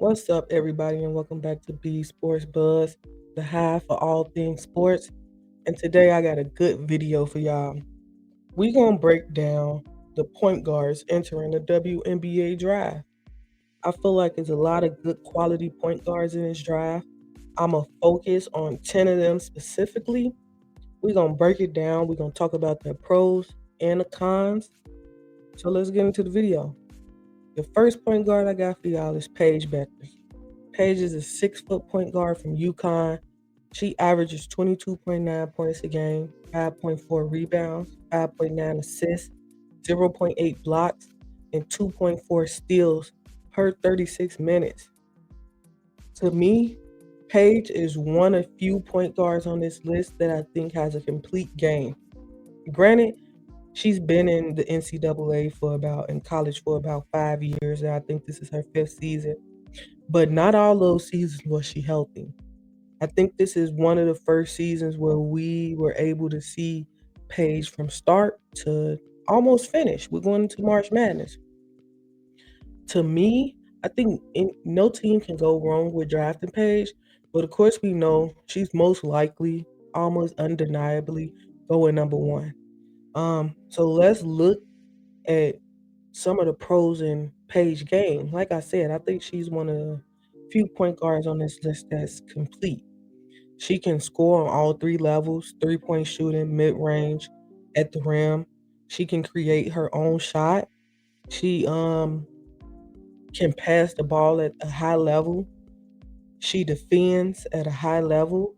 What's up, everybody, and welcome back to B Sports Buzz, the hive for all things sports. And today I got a good video for y'all. We gonna break down the point guards entering the WNBA draft. I feel like there's a lot of good quality point guards in this draft. I'ma focus on 10 of them specifically. We're gonna break it down. We're gonna talk about the pros and the cons. So let's get into the video. The first point guard I got for y'all is Paige Beckers. Paige is a 6-foot point guard from UConn. She averages 22.9 points a game, 5.4 rebounds, 5.9 assists, 0.8 blocks, and 2.4 steals per 36 minutes. To me, Paige is one of few point guards on this list that I think has a complete game. Granted, she's been in the NCAA in college for about 5 years, and I think this is her fifth season. But not all those seasons was she healthy. I think this is one of the first seasons where we were able to see Paige from start to almost finish. We're going into March Madness. To me, I think no team can go wrong with drafting Paige, but of course we know she's most likely, almost undeniably, going number one. So let's look at some of the pros in Paige game. Like I said, I think she's one of the few point guards on this list that's complete. She can score on all three levels: 3-point shooting, mid range, at the rim. She can create her own shot. She can pass the ball at a high level. She defends at a high level.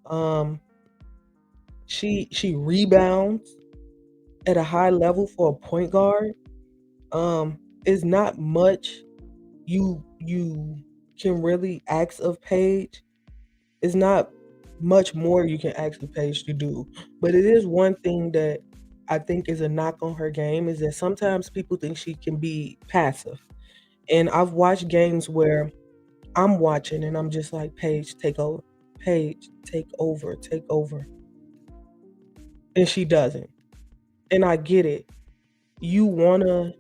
Um, she rebounds at a high level for a point guard. It's not much you can really ask of Paige. It's not much more you can ask of Paige to do. But it is one thing that I think is a knock on her game is that sometimes people think she can be passive. And I've watched games where I'm watching and I'm just like, Paige, take over. Paige, take over, take over. And she doesn't. And I get it. You want to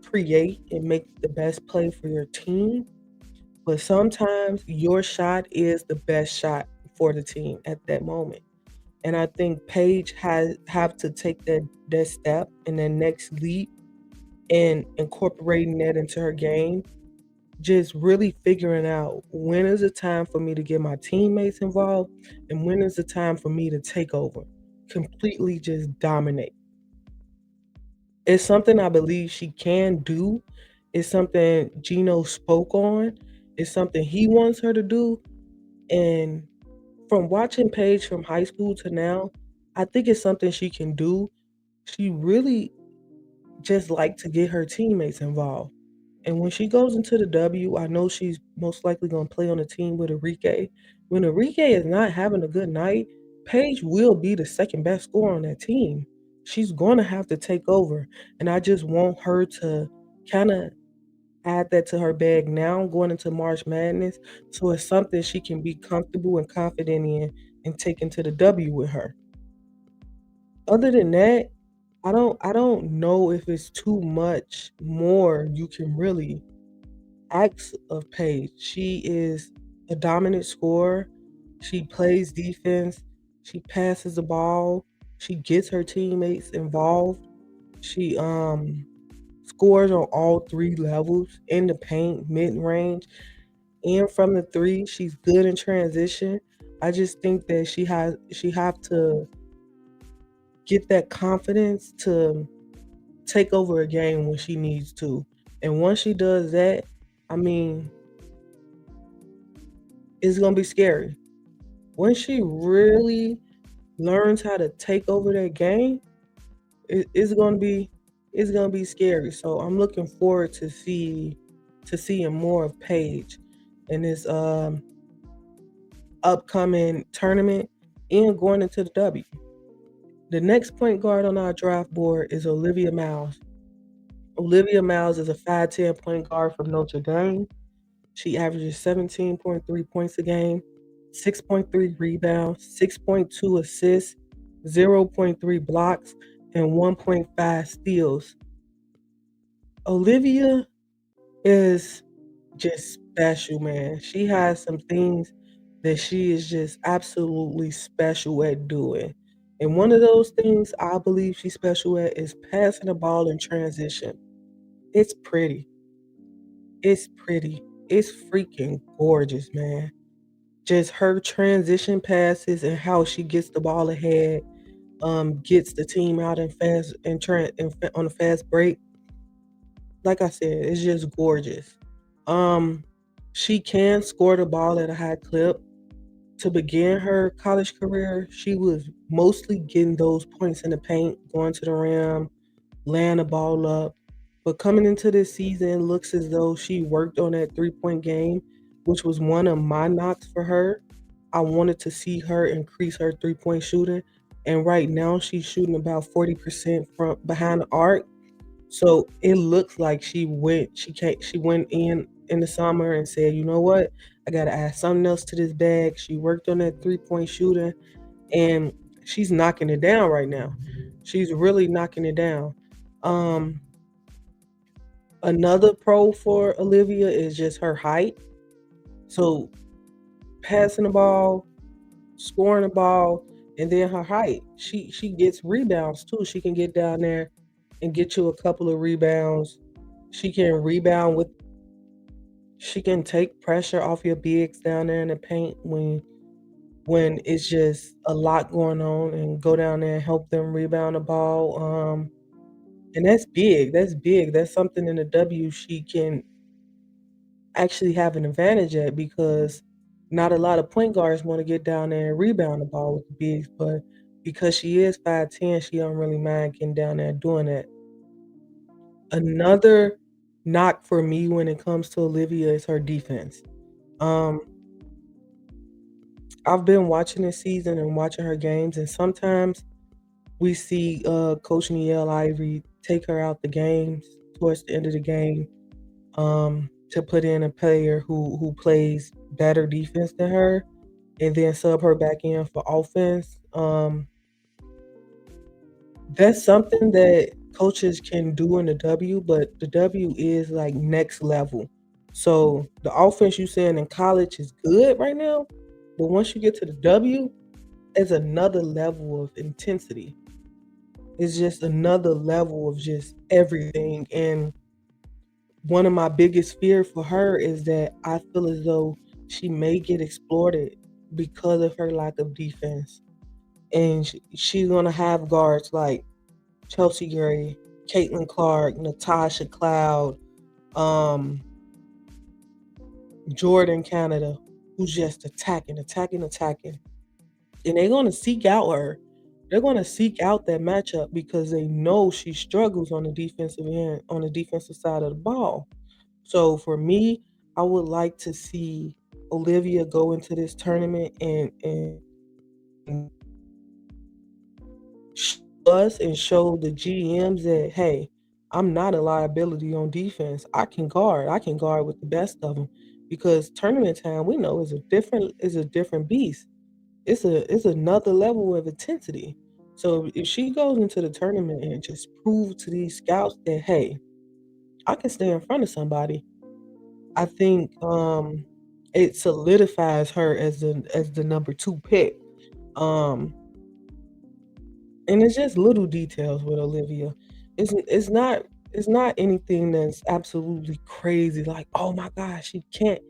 create and make the best play for your team, but sometimes your shot is the best shot for the team at that moment. And I think Paige has have to take that step and that next leap and incorporating that into her game. Just really figuring out when is the time for me to get my teammates involved and when is the time for me to take over, completely just dominate. It's something I believe she can do. It's something Gino spoke on. It's something he wants her to do. And from watching Paige from high school to now, I think it's something she can do. She really just like to get her teammates involved. And when she goes into the W, I know she's most likely going to play on a team with Enrique. When Enrique is not having a good night, Paige will be the second best scorer on that team. She's going to have to take over. And I just want her to kind of add that to her bag now going into March Madness. So it's something she can be comfortable and confident in and take into the W with her. Other than that, I don't know if it's too much more you can really ask of Paige. She is a dominant scorer. She plays defense. She passes the ball. She gets her teammates involved. She scores on all three levels in the paint, mid range, and from the three. She's good in transition. I just think that she have to get that confidence to take over a game when she needs to. And once she does that, I mean, it's gonna be scary. Once she really learns how to take over that game, it's gonna be scary. So I'm looking forward to seeing more of Paige in this upcoming tournament and going into the W. The next point guard on our draft board is Olivia Miles. Olivia Miles is a 5'10" point guard from Notre Dame. She averages 17.3 points a game, 6.3 rebounds, 6.2 assists, 0.3 blocks, and 1.5 steals. Olivia is just special, man. She has some things that she is just absolutely special at doing. And one of those things I believe she's special at is passing the ball in transition. It's pretty. It's pretty. It's freaking gorgeous, man. Just her transition passes and how she gets the ball ahead, gets the team out in fast and on a fast break. Like I said, it's just gorgeous. Um, she can score the ball at a high clip. To begin her college career, she was mostly getting those points in the paint, going to the rim, laying the ball up. But coming into this season, it looks as though she worked on that 3-point game, which was one of my knocks for her. I wanted to see her increase her 3-point shooting. And right now she's shooting about 40% from behind the arc. So it looks like she went in the summer and said, you know what? I gotta add something else to this bag. She worked on that 3-point shooting and she's knocking it down right now. She's really knocking it down. Um, Another pro for Olivia is just her height. So passing the ball, scoring the ball, and then her height. She gets rebounds too. She can get down there and get you a couple of rebounds. She can rebound with she can take pressure off your bigs down there in the paint when it's just a lot going on and go down there and help them rebound the ball. And that's big. That's big. That's something in the W she can actually have an advantage at because not a lot of point guards want to get down there and rebound the ball with the bigs, but because she is 5'10", she don't really mind getting down there and doing that. Another knock for me when it comes to Olivia is her defense. Um, I've been watching this season and watching her games, and sometimes we see Coach Niele Ivory take her out the games towards the end of the game to put in a player who plays better defense than her, and then sub her back in for offense. That's something that coaches can do in the W, but the W is like next level. So the offense you saying in college is good right now, but once you get to the W, it's another level of intensity. It's just another level of just everything. And one of my biggest fear for her is that I feel as though she may get exploited because of her lack of defense. And she's gonna have guards like Chelsea Gray, Caitlin Clark, Natasha Cloud, um, Jordan Canada, who's just attacking, attacking, attacking. And they're gonna seek out her. They're gonna seek out that matchup because they know she struggles on the defensive end, on the defensive side of the ball. So for me, I would like to see Olivia go into this tournament and show us and show the GMs that hey, I'm not a liability on defense. I can guard. I can guard with the best of them because tournament time we know is a different beast. It's another level of intensity. So if she goes into the tournament and just prove to these scouts that hey, I can stay in front of somebody, I think it solidifies her as the number two pick. Um and it's just little details with Olivia. It's not anything that's absolutely crazy like, "Oh my gosh, she can't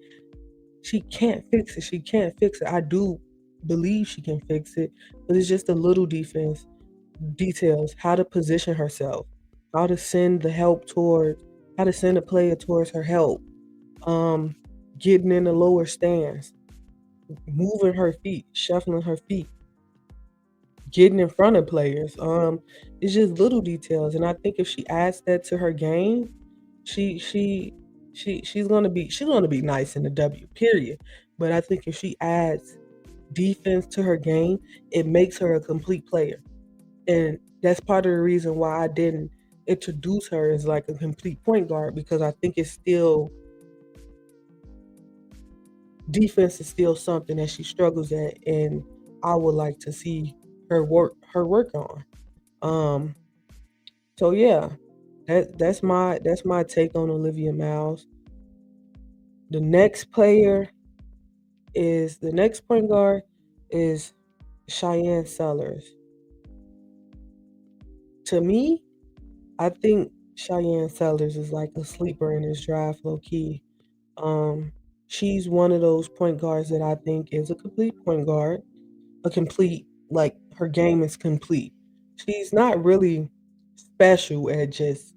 fix it. She can't fix it." I do believe she can fix it, but it's just the little defense details, how to position herself, how to send the help towards how to send a player towards her help, um, getting in the lower stance, moving her feet, shuffling her feet, getting in front of players. It's just little details, and I think if she adds that to her game, she she she's gonna be nice in the W. Period. But I think if she adds defense to her game, it makes her a complete player, and that's part of the reason why I didn't introduce her as like a complete point guard because I think it's still defense is still something that she struggles at, and I would like to see her work on. Um, so yeah, that's my take on Olivia Miles. The next player is the next point guard is Cheyenne Sellers. To me, I think Cheyenne Sellers is like a sleeper in this draft, low key. Um, she's one of those point guards that I think is a complete point guard, a complete like her game is complete. She's not really special at just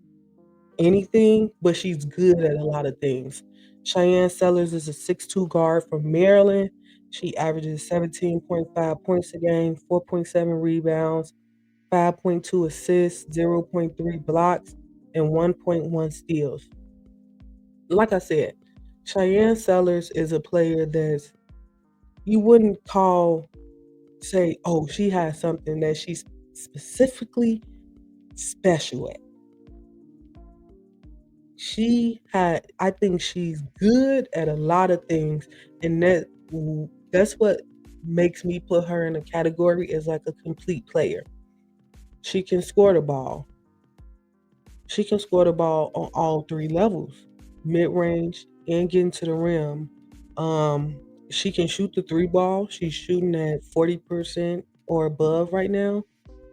anything, but she's good at a lot of things. Cheyenne Sellers is a 6'2" guard from Maryland. She averages 17.5 points a game, 4.7 rebounds, 5.2 assists, 0.3 blocks, and 1.1 steals. Like I said, Cheyenne Sellers is a player that you wouldn't say, oh, she has something that she's specifically special at. I think she's good at a lot of things, and that's what makes me put her in a category as like a complete player. She can score the ball. She can score the ball on all three levels, mid range and getting to the rim. Um, she can shoot the three ball. She's shooting at 40% or above right now.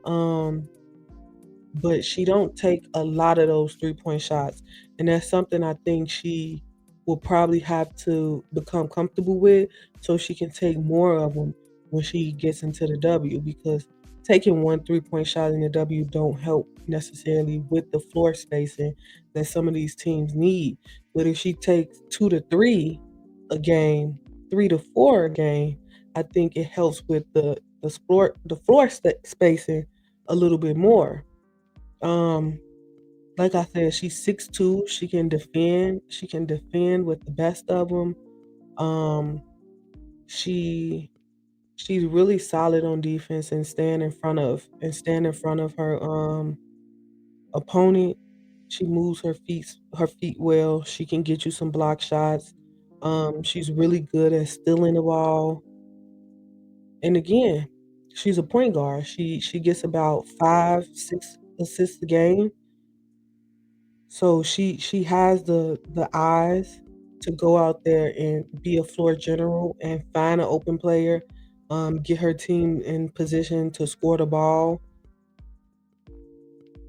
Um, but she don't take a lot of those 3-point shots, and that's something I think she will probably have to become comfortable with so she can take more of them when she gets into the W, because taking one 3-point shot in the W don't help necessarily with the floor spacing that some of these teams need. But if she takes 2 to 3 a game, 3 to 4 a game, I think it helps with the floor spacing a little bit more. um, like I said, she's 6'2". She can defend. She can defend with the best of them. Um, she she's really solid on defense and stand in front of her opponent. She moves her feet well. She can get you some block shots. She's really good at stealing the ball. And again, she's a point guard. She gets about 5, 6 assists a game. So she has the eyes to go out there and be a floor general and find an open player, get her team in position to score the ball.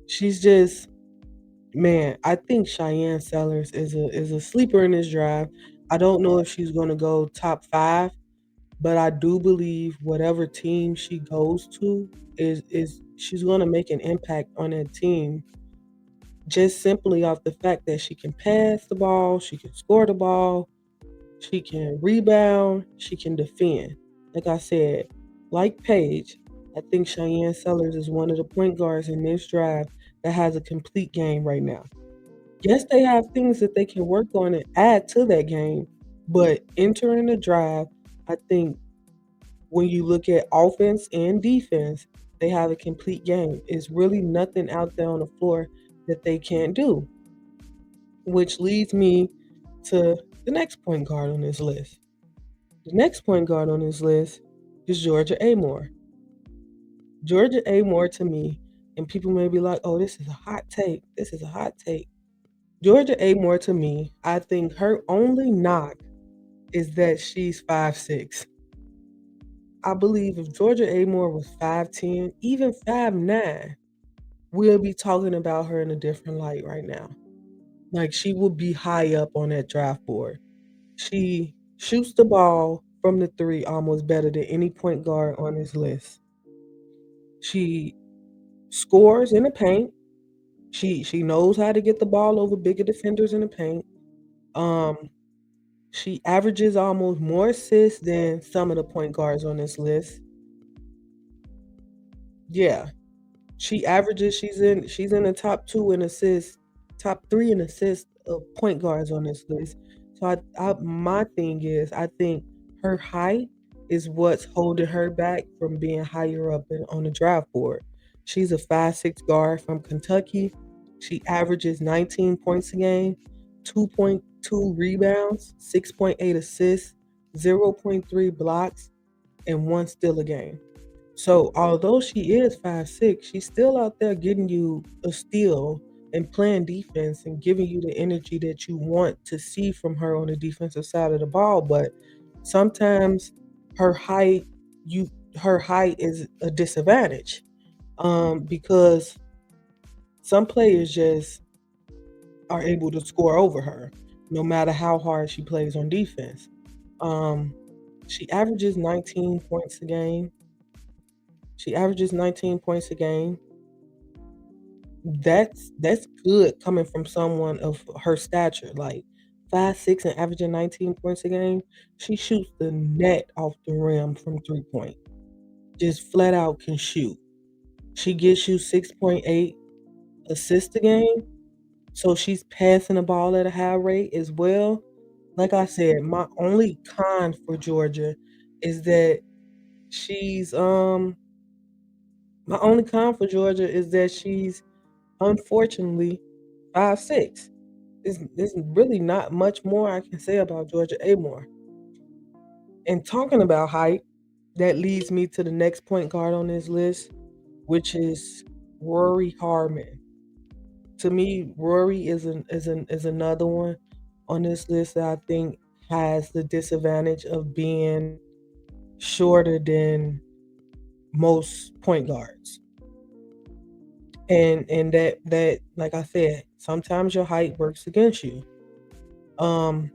She's just man, I think Cheyenne Sellers is a sleeper in this draft. I don't know if she's gonna go top 5, but I do believe whatever team she goes to is she's gonna make an impact on that team just simply off the fact that she can pass the ball, she can score the ball, she can rebound, she can defend. Like I said, like Paige, I think Cheyenne Sellers is one of the point guards in this draft that has a complete game right now. Yes, they have things that they can work on and add to that game, but entering the draft, I think when you look at offense and defense, they have a complete game. It's really nothing out there on the floor that they can't do, which leads me to the next point guard on this list. The next point guard on this list is Georgia Amore. Georgia Amore to me, and people may be like, oh, this is a hot take. This is a hot take. Georgia Amore to me, I think her only knock is that she's 5'6". I believe if Georgia Amore was 5'10", even 5'9", we'll be talking about her in a different light right now. Like she will be high up on that draft board. She shoots the ball from the three almost better than any point guard on this list. She scores in the paint. She knows how to get the ball over bigger defenders in the paint. Um, she averages almost more assists than some of the point guards on this list. Yeah, she's in the top 2 in assists, top 3 in assists of point guards on this list. So my thing is I think her height is what's holding her back from being higher up on the draft board. She's a 5'6" guard from Kentucky. She averages 19 points a game, 2.2 rebounds, 6.8 assists, 0.3 blocks, and 1 steal a game. So although she is 5'6", she's still out there getting you a steal and playing defense and giving you the energy that you want to see from her on the defensive side of the ball. But sometimes her height, you her height is a disadvantage. Because some players just are able to score over her, no matter how hard she plays on defense. Um, she averages 19 points a game. She averages 19 points a game. That's good coming from someone of her stature, like 5'6" and averaging 19 points a game. She shoots the net off the rim from 3 point. Just flat out can shoot. She gets you 6.8 assists a game. So she's passing the ball at a high rate as well. Like I said, is that she's my only con for Georgia is that she's unfortunately 5'6". There's really not much more I can say about Georgia Amore. And talking about height, that leads me to the next point guard on this list, which is Rory Harmon. To me, Rory is another one on this list that I think has the disadvantage of being shorter than most point guards. And that like I said, sometimes your height works against you. Um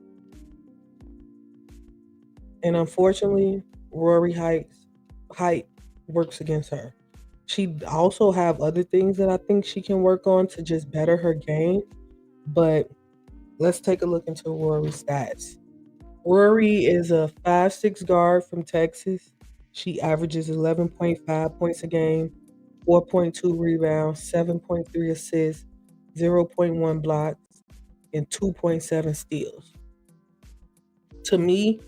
and unfortunately, Rory height works against her. She also have other things that I think she can work on to just better her game, but let's take a look into Rory's stats. Rory is a 5'6" guard from Texas. She averages 11.5 points a game, 4.2 rebounds, 7.3 assists, 0.1 blocks, and 2.7 steals. To me,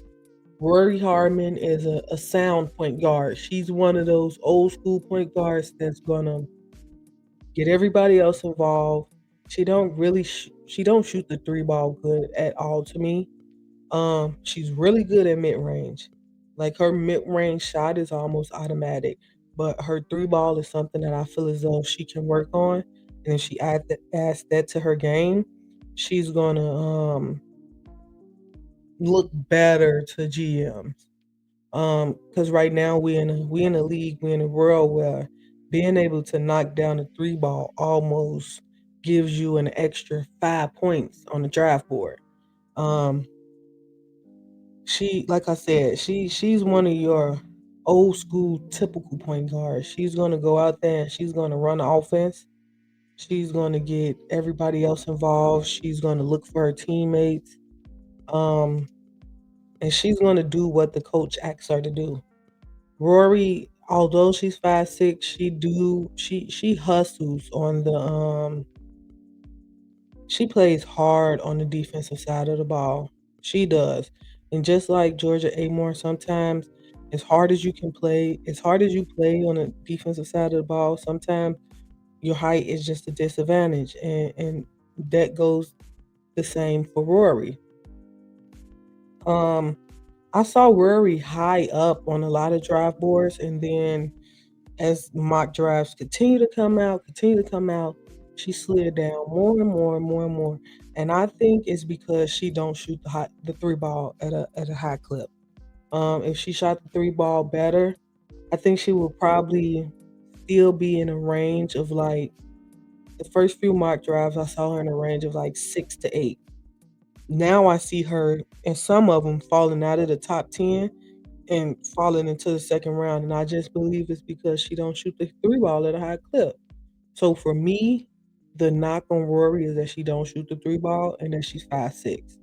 Rory Harmon is a sound point guard. She's one of those old school point guards that's gonna get everybody else involved. She don't shoot the three ball good at all to me. She's really good at mid range. Like her mid range shot is almost automatic, but her three ball is something that I feel as though she can work on. And if she adds that to her game, she's gonna look better to GMs. Because right now we in a league, we in a world where being able to knock down a three ball almost gives you an extra 5 points on the draft board. Um, she like I said, she's one of your old school typical point guards. She's gonna go out there and she's gonna run the offense. She's gonna get everybody else involved. She's gonna look for her teammates. Um, and she's gonna do what the coach asks her to do. Rory, although she's 5'6", she hustles on the she plays hard on the defensive side of the ball. She does. And just like Georgia Amore, sometimes as hard as you play on the defensive side of the ball, sometimes your height is just a disadvantage. And that goes the same for Rory. Um, I saw Rory high up on a lot of draft boards, and then as mock drafts continue to come out, she slid down more and more and more and more. And I think it's because she don't shoot the three ball at a high clip. If she shot the three ball better, I think she would probably still be in a range of like the first few mock drafts. I saw her in a range of like 6 to 8. Now I see her in some of them falling out of the top 10 and falling into the second round. And I just believe it's because she don't shoot the three ball at a high clip. So for me, the knock on Rory is that she don't shoot the three ball and that she's 5'6".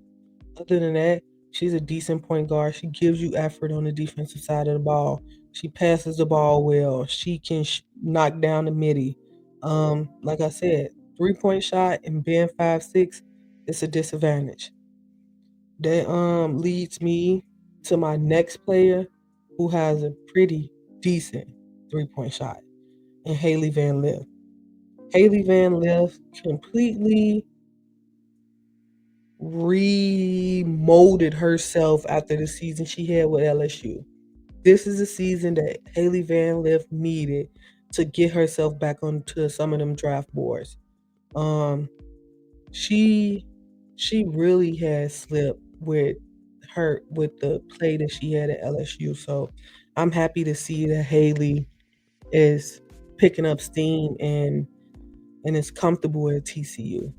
Other than that, she's a decent point guard. She gives you effort on the defensive side of the ball. She passes the ball well. She can knock down the midi. Like I said, 3 point shot and being 5'6", it's a disadvantage. That leads me to my next player who has a pretty decent 3 point shot, and Haley Van Lith. Haley Van Lith completely remolded herself after the season she had with LSU. This is a season that Haley Van Lith needed to get herself back onto some of them draft boards. Um, she she really has slipped with the play that she had at LSU. So I'm happy to see that Haley is picking up steam and is comfortable at TCU.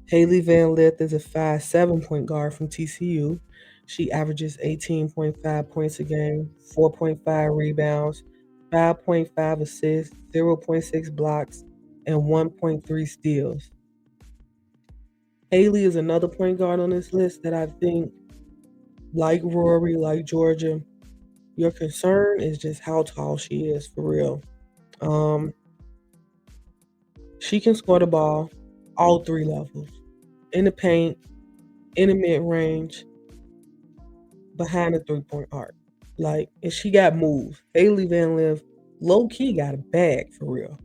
Haley Van Lith is a 5'7" point guard from TCU. She averages 18.5 points a game, 4.5 rebounds, 5.5 assists, 0.6 blocks, and 1.3 steals. Haley is another point guard on this list that I think, like Rory, like Georgia, your concern is just how tall she is for real. Um, she can score the ball all three levels, in the paint, in the mid range, behind the 3-point arc. Like, and she got moves. Haley Van Liv, low key, got a bag for real.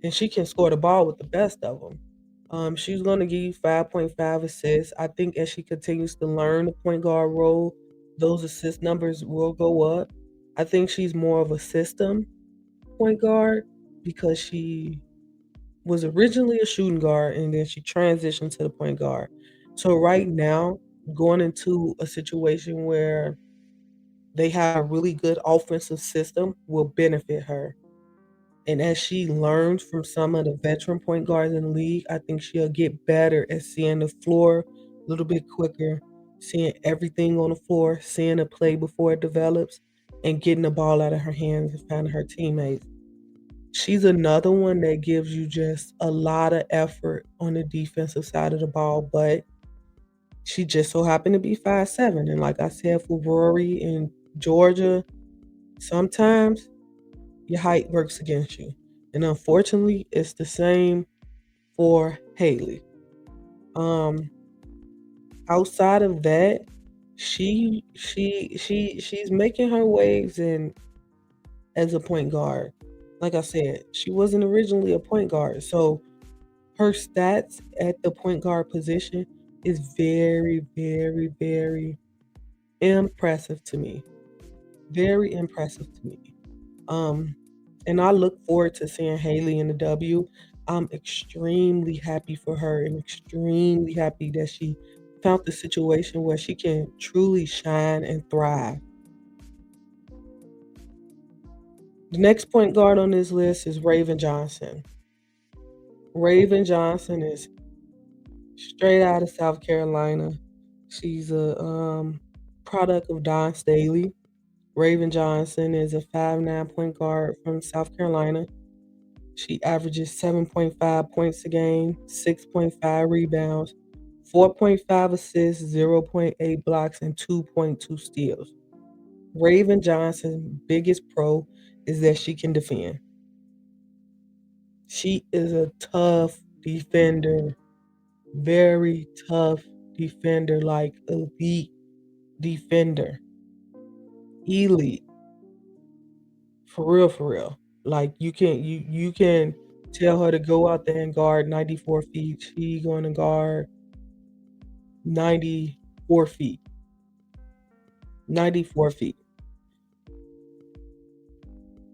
And she can score the ball with the best of them. She's going to give you 5.5 assists. I think as she continues to learn the point guard role, those assist numbers will go up. I think she's more of a system point guard because she was originally a shooting guard and then she transitioned to the point guard. So right now, going into a situation where they have a really good offensive system will benefit her. And as she learns from some of the veteran point guards in the league, I think she'll get better at seeing the floor a little bit quicker, seeing everything on the floor, seeing the play before it develops, and getting the ball out of her hands and finding her teammates. She's another one that gives you just a lot of effort on the defensive side of the ball, but she just so happened to be 5'7". And like I said, for Rory in Georgia, sometimes your height works against you. And unfortunately, it's the same for Haley. Um, outside of that, she's making her waves in as a point guard. Like I said, she wasn't originally a point guard, so her stats at the point guard position is very, very, very impressive to me. Very impressive to me. Um, and I look forward to seeing Haley in the W. I'm extremely happy for her and extremely happy that she found the situation where she can truly shine and thrive. The next point guard on this list is Raven Johnson. Raven Johnson is straight out of South Carolina. She's a product of Don Staley. Raven Johnson is a 5'9" point guard from South Carolina. She averages 7.5 points a game, 6.5 rebounds, 4.5 assists, 0.8 blocks, and 2.2 steals. Raven Johnson's biggest pro is that she can defend. She is a tough defender, very tough defender, like elite defender, elite, for real, for real. Like you can tell her to go out there and guard 94 feet. She going to guard 94 feet. 94 feet.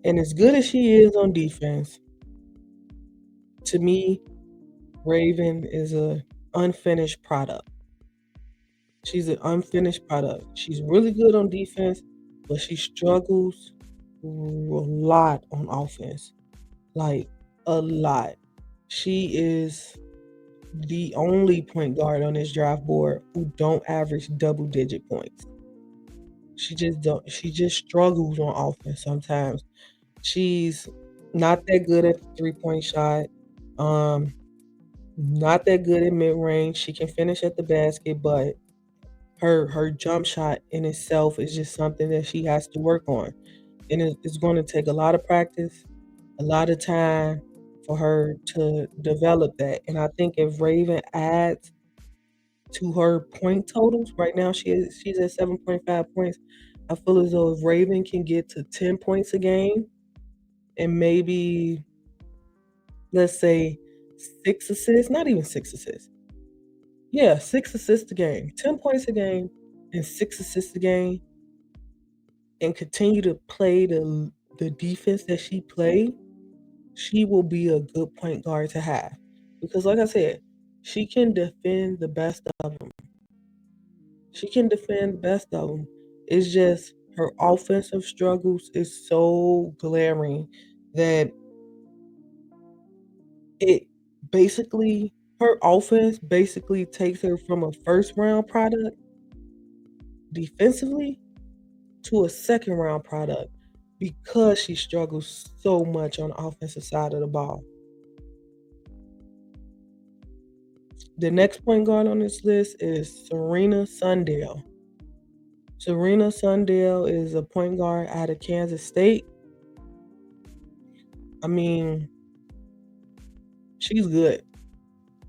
And as good as she is on defense, to me, Raven is a unfinished product. She's an unfinished product. She's really good on defense, but she struggles a lot on offense. Like a lot. She is the only point guard on this draft board who don't average double digit points. She just struggles on offense sometimes. She's not that good at the 3-point shot. Um, not that good in mid range. She can finish at the basket, but her jump shot in itself is just something that she has to work on. And it's going to take a lot of practice, a lot of time for her to develop that. And I think if Raven adds to her point totals, right now she's at 7.5 points. I feel as though if Raven can get to 10 points a game and maybe, let's say, 6 assists, not even 6 assists. Yeah, 6 assists a game, 10 points a game, and 6 assists a game, and continue to play the defense that she played, she will be a good point guard to have. Because, like I said, she can defend the best of them. She can defend the best of them. It's just her offensive struggles is so glaring that it basically her offense basically takes her from a first round product defensively to a second round product because she struggles so much on the offensive side of the ball. The next point guard on this list is Serena Sundell. Serena Sundell is a point guard out of Kansas State. I mean, she's good.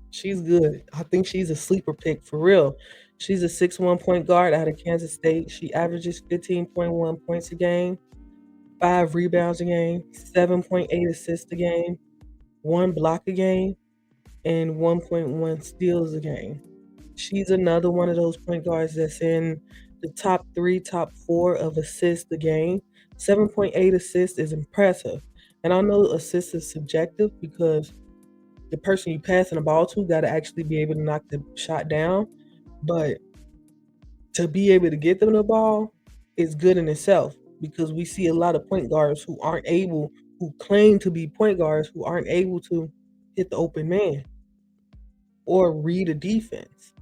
She's good. I think she's a sleeper pick for real. She's a 6'1" point guard out of Kansas State. She averages 15.1 points a game, 5 rebounds a game, 7.8 assists a game, 1 block a game, and 1.1 steals a game. She's another one of those point guards that's in the top 3, top 4 of assists a game. 7.8 assists is impressive. And I know assists is subjective because the person you passing the ball to got to actually be able to knock the shot down. But to be able to get them the ball is good in itself because we see a lot of point guards who claim to be point guards, who aren't able to hit the open man or read a defense.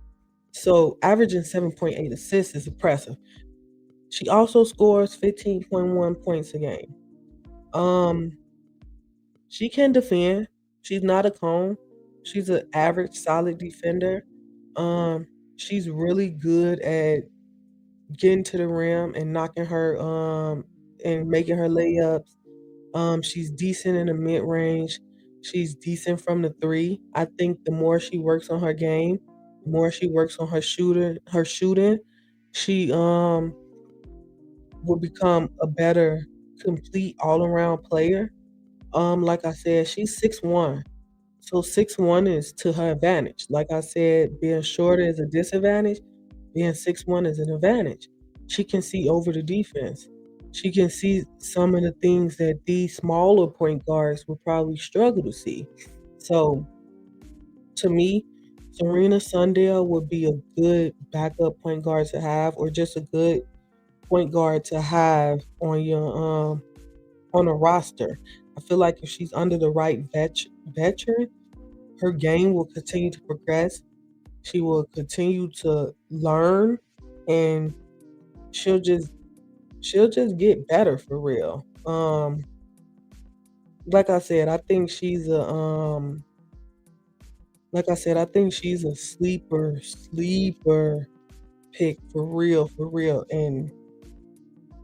So averaging 7.8 assists is impressive. She also scores 15.1 points a game. She can defend. She's not a cone. She's an average, solid defender. Um, she's really good at getting to the rim and knocking her and making her layups. She's decent in the mid range. She's decent from the three. I think the more she works on her game, the more she works on her shooting, she will become a better complete all around player. Like I said, she's 6'1". So 6'1" is to her advantage. Like I said, being shorter is a disadvantage. Being 6'1" is an advantage. She can see over the defense. She can see some of the things that these smaller point guards would probably struggle to see. So to me, Serena Sundell would be a good backup point guard to have, or just a good point guard to have on a roster. I feel like if she's under the right veteran, her game will continue to progress. She will continue to learn, and she'll just she'll just get better for real. Like I said, I think she's a I think she's a sleeper pick for real. And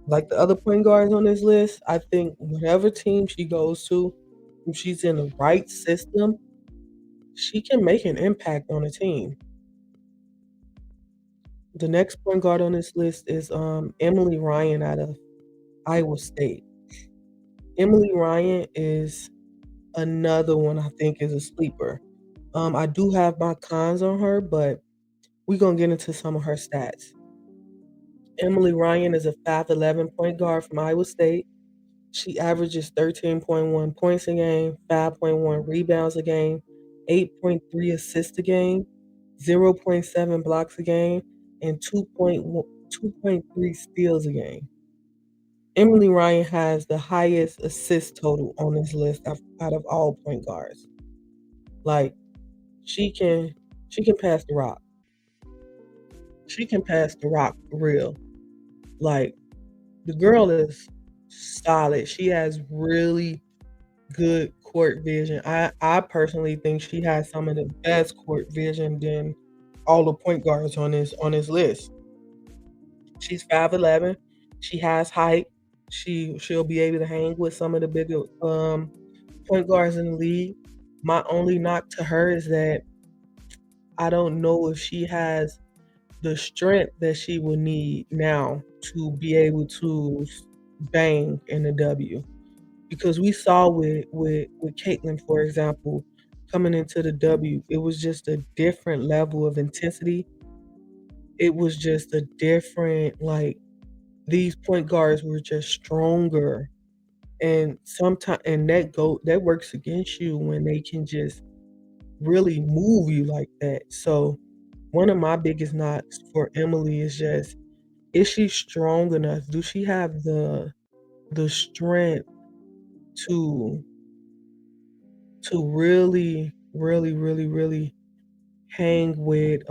like the other point guards on this list, I think whatever team she goes to, if she's in the right system, she can make an impact on a team. The next point guard on this list is Emily Ryan out of Iowa State. Emily Ryan is another one I think is a sleeper. I do have my cons on her, but we're gonna get into some of her stats. Emily Ryan is a 5'11" point guard from Iowa State. She averages 13.1 points a game, 5.1 rebounds a game, 8.3 assists a game, 0.7 blocks a game, and 2.3 steals a game. Emily Ryan has the highest assist total on this list out of all point guards. Like she can she can pass the rock. She can pass the rock for real. Like the girl is solid. She has really good court vision. I personally think she has some of the best court vision than all the point guards on this list. She's 5'11". She has height. She'll be able to hang with some of the bigger point guards in the league. My only knock to her is that I don't know if she has the strength that she will need now to be able to bang in the W. Because we saw with Caitlin, for example, coming into the W, it was just a different level of intensity. It was just a different these point guards were just stronger, and sometimes that works against you when they can just really move you like that. So one of my biggest knocks for Emily is she strong enough? Do she have the strength to really, really, really, really hang with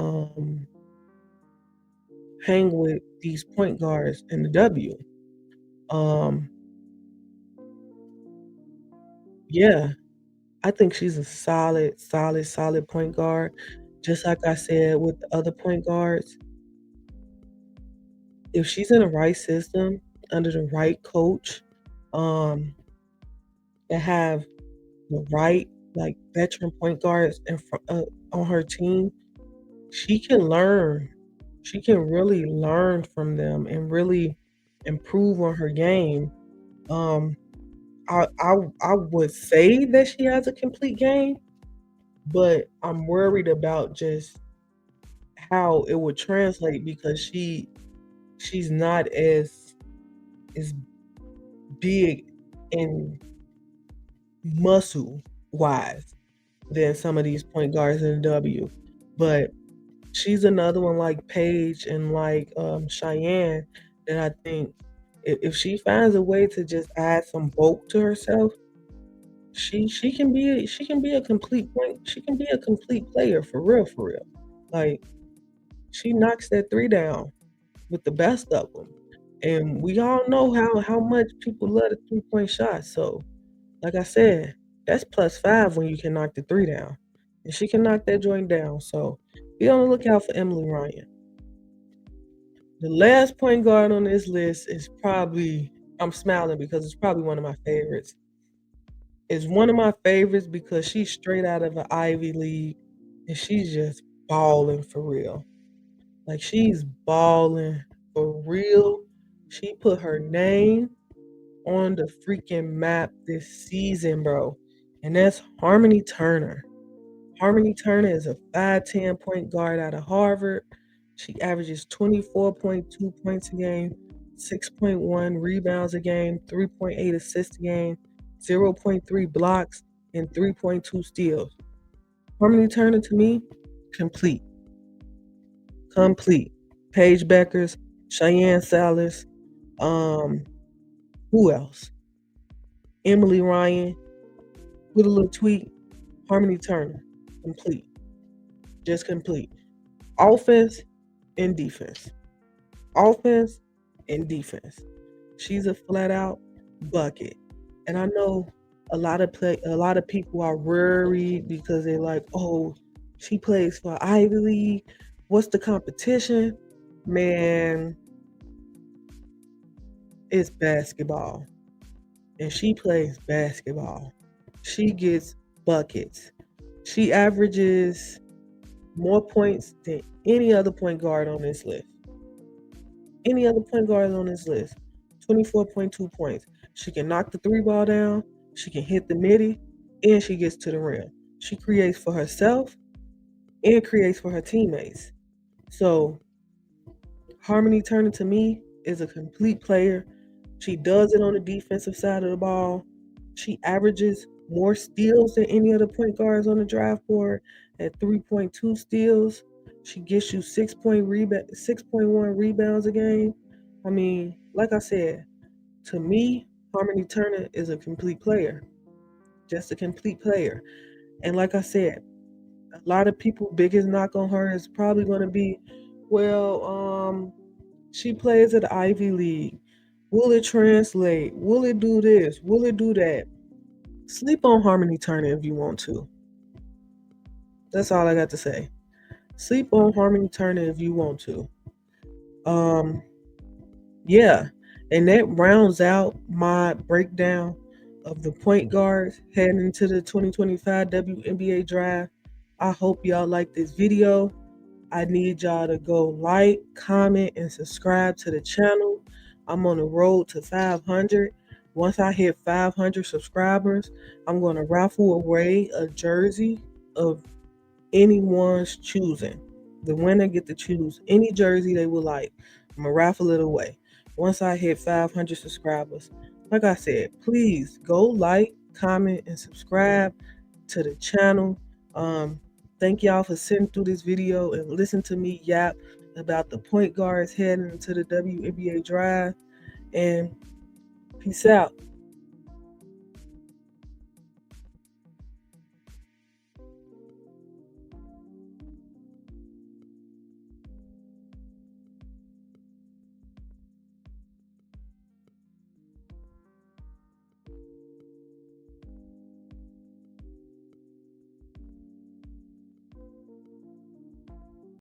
these point guards in the W? Um, yeah, I think she's a solid, solid, solid point guard. Just like I said with the other point guards, if she's in the right system under the right coach, um, that have the right like veteran point guards on her team, she can learn. She can really learn from them and really improve on her game. Um, I would say that she has a complete game, but I'm worried about just how it would translate because she's not as big and muscle wise than some of these point guards in the W. But she's another one like Paige and like Cheyenne that I think if she finds a way to just add some bulk to herself, she can be a complete point. She can be a complete player for real, for real. Like she knocks that three down with the best of them, and we all know how much people love the 3-point shot. So like I said, that's +5 when you can knock the three down. And she can knock that joint down. So be on the lookout for Emily Ryan. The last point guard on this list is probably, I'm smiling because it's probably one of my favorites. It's one of my favorites because she's straight out of an Ivy League and she's just balling for real. Like she's balling for real. She put her name on the freaking map this season, bro. And that's Harmony Turner. Harmony Turner is a 5'10" point guard out of Harvard. She averages 24.2 points a game, 6.1 rebounds a game, 3.8 assists a game, 0.3 blocks, and 3.2 steals. Harmony Turner to me, complete. Complete. Paige Beckers, Cheyenne Salas, um, who else? Emily Ryan, with a little tweak, Harmony Turner, complete. Just complete. Offense and defense. Offense and defense. She's a flat out bucket. And I know a lot of people are worried because they're like, oh, she plays for Ivy League. What's the competition? Man, it's basketball. And she plays basketball. She gets buckets. She averages more points than any other point guard on this list. Any other point guard on this list. 24.2 points. She can knock the three ball down, she can hit the midi, and she gets to the rim. She creates for herself and creates for her teammates. So Harmony Turner to me is a complete player. She does it on the defensive side of the ball. She averages more steals than any other point guards on the draft board at 3.2 steals. She gets you 6.1 rebounds a game. I mean, like I said, to me, Harmony Turner is a complete player. Just a complete player. And like I said, a lot of people biggest knock on her is probably going to be, well, she plays at the Ivy League. Will it translate? Will it do this? Will it do that? Sleep on Harmony Turner if you want to. That's all I got to say. Sleep on Harmony Turner if you want to. Um, yeah. And that rounds out my breakdown of the point guards heading into the 2025 WNBA draft. I hope y'all like this video. I need y'all to go like, comment, and subscribe to the channel. I'm on the road to 500. Once I hit 500 subscribers, I'm going to raffle away a jersey of anyone's choosing. The winner get to choose any jersey they would like. I'm going to raffle it away. Once I hit 500 subscribers, like I said, please go like, comment, and subscribe to the channel. Thank y'all for sitting through this video and listen to me yap about the point guards heading into the WNBA draft. And peace out.